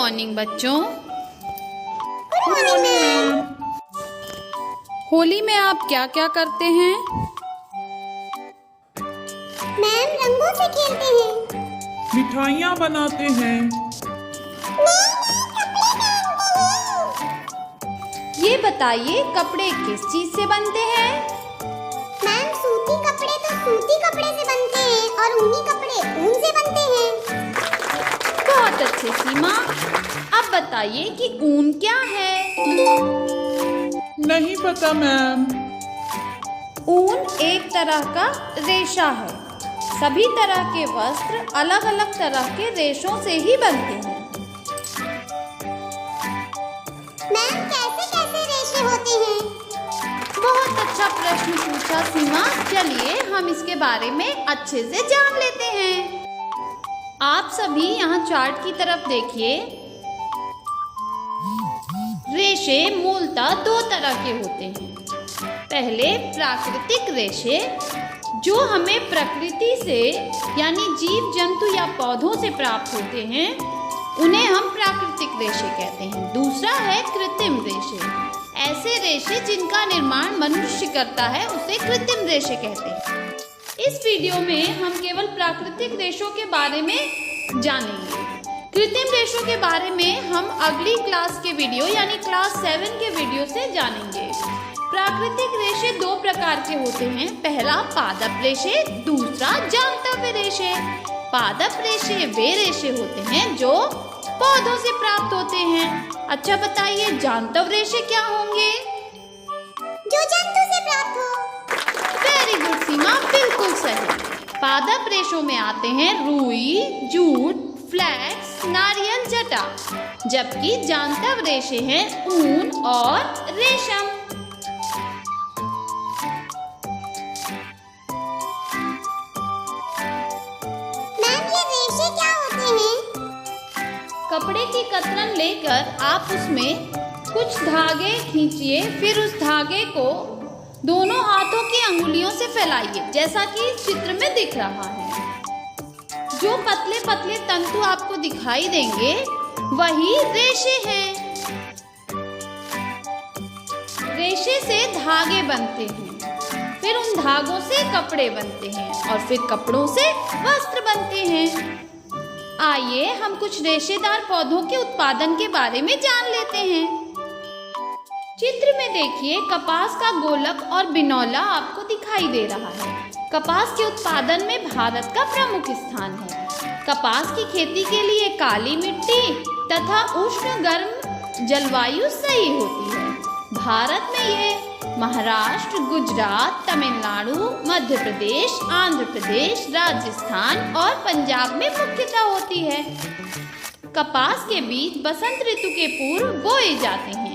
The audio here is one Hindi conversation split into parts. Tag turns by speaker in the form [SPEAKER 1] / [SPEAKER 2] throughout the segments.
[SPEAKER 1] मॉर्निंग बच्चों।
[SPEAKER 2] Good morning ma'am.
[SPEAKER 1] होली में आप क्या क्या करते हैं?
[SPEAKER 2] मैम रंगों से खेलते हैं।
[SPEAKER 3] मिठाइयाँ बनाते हैं।
[SPEAKER 1] ये बताइए कपड़े किस चीज से बनते हैं?
[SPEAKER 2] मैम सूती कपड़े तो सूती कपड़े से बनते हैं और ऊनी कपड़े ऊन से बनते हैं।
[SPEAKER 1] बहुत अच्छे सीमा। अब बताइए कि ऊन क्या है?
[SPEAKER 3] नहीं पता मैम।
[SPEAKER 1] ऊन एक तरह का रेशा है। सभी तरह के वस्त्र अलग अलग तरह के रेशों से ही बनते हैं।
[SPEAKER 2] मैम कैसे कैसे रेशे होते हैं?
[SPEAKER 1] बहुत अच्छा प्रश्न पूछा सीमा। चलिए हम इसके बारे में अच्छे से जान लेते हैं। आप सभी यहाँ चार्ट की तरफ देखिए। रेशे मूलतः दो तरह के होते हैं। पहले प्राकृतिक रेशे, जो हमें प्रकृति से यानी जीव जंतु या पौधों से प्राप्त होते हैं, उन्हें हम प्राकृतिक रेशे कहते हैं। दूसरा है कृत्रिम रेशे। ऐसे रेशे जिनका निर्माण मनुष्य करता है उसे कृत्रिम रेशे कहते हैं। इस वीडियो में हम केवल प्राकृतिक रेशों के बारे में जानेंगे। कृत्रिम रेशों के बारे में हम अगली क्लास के वीडियो यानी क्लास 7 के वीडियो से जानेंगे। प्राकृतिक रेशे दो प्रकार के होते हैं। पहला पादप रेशे, दूसरा जांतव्य रेशे। पादप रेशे वे रेशे होते हैं जो पौधों से प्राप्त होते हैं। अच्छा बताइए जांतव्य रेशे क्या होंगे?
[SPEAKER 2] जो जंतु से प्राप्त हो।
[SPEAKER 1] वेरी गुड सीमा, बिल्कुल सही। पादप रेशों में आते हैं रुई, जूट, फ्लैक्स, नारियल जटा, जबकि जांतव्य रेशे हैं ऊन और रेशम।
[SPEAKER 2] मैम ये रेशे क्या होते हैं?
[SPEAKER 1] कपड़े की कतरन लेकर आप उसमें कुछ धागे खींचिए, फिर उस धागे को दोनों हाथों की अंगुलियों से फैलाइए, जैसा कि चित्र में दिख रहा है। जो पतले पतले तंतु आपको दिखाई देंगे वही रेशे हैं। रेशे से धागे बनते हैं, फिर उन धागों से कपड़े बनते हैं और फिर कपड़ों से वस्त्र बनते हैं। आइए हम कुछ रेशेदार पौधों के उत्पादन के बारे में जान लेते हैं। चित्र में देखिए कपास का गोलक और बिनौला आपको दिखाई दे रहा है। कपास के उत्पादन में भारत का प्रमुख स्थान है। कपास की खेती के लिए काली मिट्टी तथा उष्ण गर्म जलवायु सही होती है। भारत में ये महाराष्ट्र, गुजरात, तमिलनाडु, मध्य प्रदेश, आंध्र प्रदेश, राजस्थान और पंजाब में मुख्यतः होती है। कपास के बीज बसंत ऋतु के पूर्व बोए जाते हैं।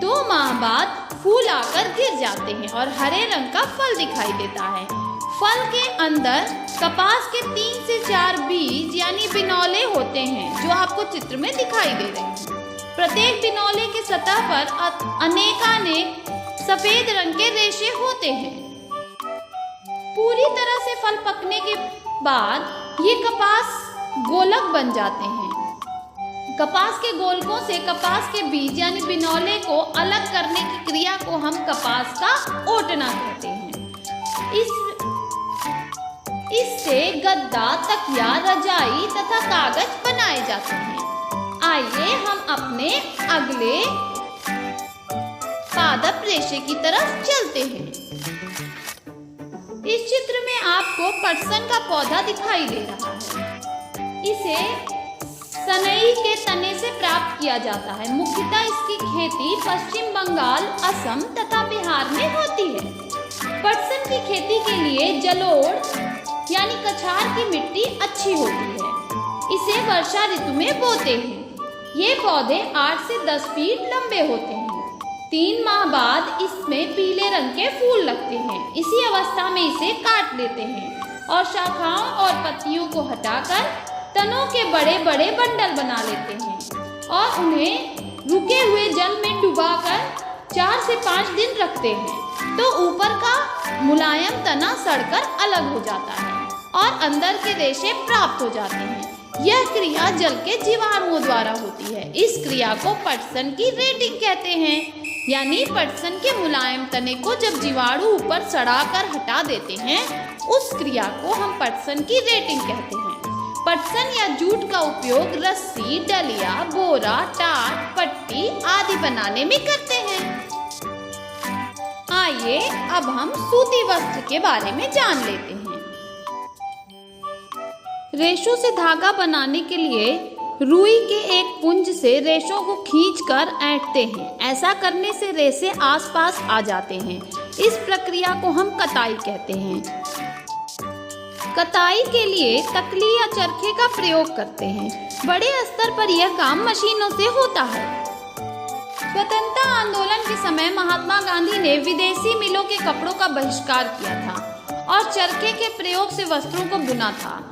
[SPEAKER 1] 2 माह बाद फूल आकर गिर जाते हैं और हरे रंग का फल दिखाई देता है। फल के अंदर कपास के 3 से 4 बीज यानी बिनौले होते हैं, जो आपको चित्र में दिखाई दे रहे हैं। प्रत्येक बिनौले के सतह पर अनेकानेक सफेद रंग के रेशे होते हैं। पूरी तरह से फल पकने के बाद ये कपास गोलक बन जाते हैं। कपास के गोलकों से कपास के बीज यानी बिनौले को अलग करने की क्रिया को हम कपास का ओटना कहते हैं। इससे गद्दा, तकिया, रजाई तथा कागज बनाए जाते हैं। आइए हम अपने अगले पादप रेशे की तरफ चलते हैं। इस चित्र में आपको पटसन का पौधा दिखाई दे रहा है। इसे सनई के तने से प्राप्त किया जाता है। मुख्यतः इसकी खेती पश्चिम बंगाल, असम तथा बिहार में होती है। पटसन की खेती के लिए जलोढ़ यानी कछार की मिट्टी अच्छी होती है। इसे वर्षा ऋतु में बोते हैं। ये पौधे 8 से 10 फीट लंबे होते हैं। 3 माह बाद इसमें पीले रंग के फूल लगते हैं। इसी अवस्था में इसे काट लेते हैं और शाखाओं और पत्तियों को हटाकर तनों के बड़े बड़े बंडल बना लेते हैं और उन्हें रुके हुए जल में डुबाकर 4 से 5 दिन रखते हैं, तो ऊपर का मुलायम तना सड़कर अलग हो जाता है और अंदर के रेशे प्राप्त हो जाते हैं। यह क्रिया जल के जीवाणुओं द्वारा होती है। इस क्रिया को पटसन की रेटिंग कहते हैं। यानी पटसन के मुलायम तने को जब जीवाणु ऊपर सड़ाकर हटा देते हैं, उस क्रिया को हम पटसन की रेटिंग कहते हैं। पटसन या जूट का उपयोग रस्सी, डलिया, बोरा, टाट, पट्टी आदि बनाने में करते हैं। आइए अब हम सूती वस्त्र के बारे में जान लेते हैं। रेशों से धागा बनाने के लिए रुई के एक पुंज से रेशों को खींचकर ऐंठते हैं। ऐसा करने से रेशे आसपास आ जाते हैं। इस प्रक्रिया को हम कताई कहते हैं। कताई के लिए तकली या चरखे का प्रयोग करते हैं। बड़े स्तर पर यह काम मशीनों से होता है। स्वतंत्रता आंदोलन के समय महात्मा गांधी ने विदेशी मिलों के कपड़ों का बहिष्कार किया था और चरखे के प्रयोग से वस्त्रों को बुना था।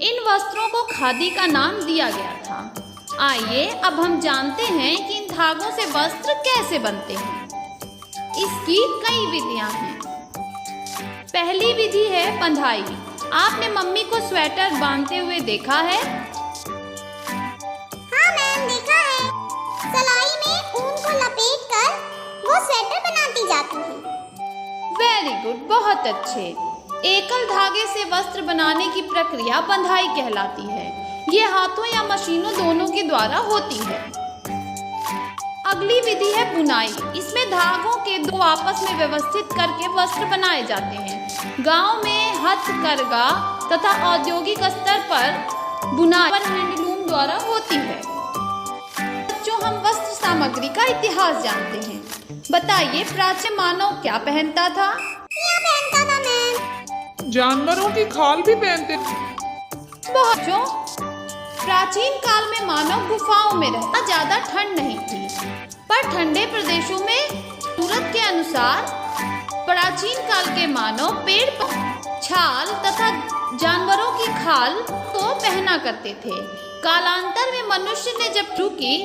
[SPEAKER 1] इन वस्त्रों को खादी का नाम दिया गया था। आइए अब हम जानते हैं कि इन धागों से वस्त्र कैसे बनते हैं। इसकी कई विधियां हैं। पहली विधि है बंधाई। आपने मम्मी को स्वेटर बांधते हुए देखा है?
[SPEAKER 2] हाँ मैम, देखा है। सलाई में ऊन को लपेटकर वो स्वेटर बनाती जाती है।
[SPEAKER 1] वेरी गुड, बहुत अच्छे। एकल धागे से वस्त्र बनाने की प्रक्रिया बंधाई कहलाती है। ये हाथों या मशीनों दोनों के द्वारा होती है। अगली विधि है बुनाई। इसमें धागों के दो आपस में व्यवस्थित करके वस्त्र बनाए जाते हैं। गांव में हथकरघा तथा औद्योगिक स्तर पर बुनाई हैंडलूम द्वारा होती है। बच्चों, हम वस्त्र सामग्री का इतिहास जानते हैं। बताइए, प्राचीन मानव क्या पहनता था?
[SPEAKER 2] क्या पहनता था मैम?
[SPEAKER 3] जानवरों की खाल भी पहनते।
[SPEAKER 1] बहुत। प्राचीन काल में मानव गुफाओं में रहता। ज्यादा ठंड नहीं थी, पर ठंडे प्रदेशों में जरूरत के अनुसार प्राचीन काल के मानव पेड़ पर छाल तथा जानवरों की खाल को पहना करते थे। कालांतर में मनुष्य ने जब शुरू की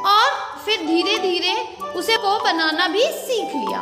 [SPEAKER 1] और फिर धीरे धीरे उसे को बनाना भी सीख लिया।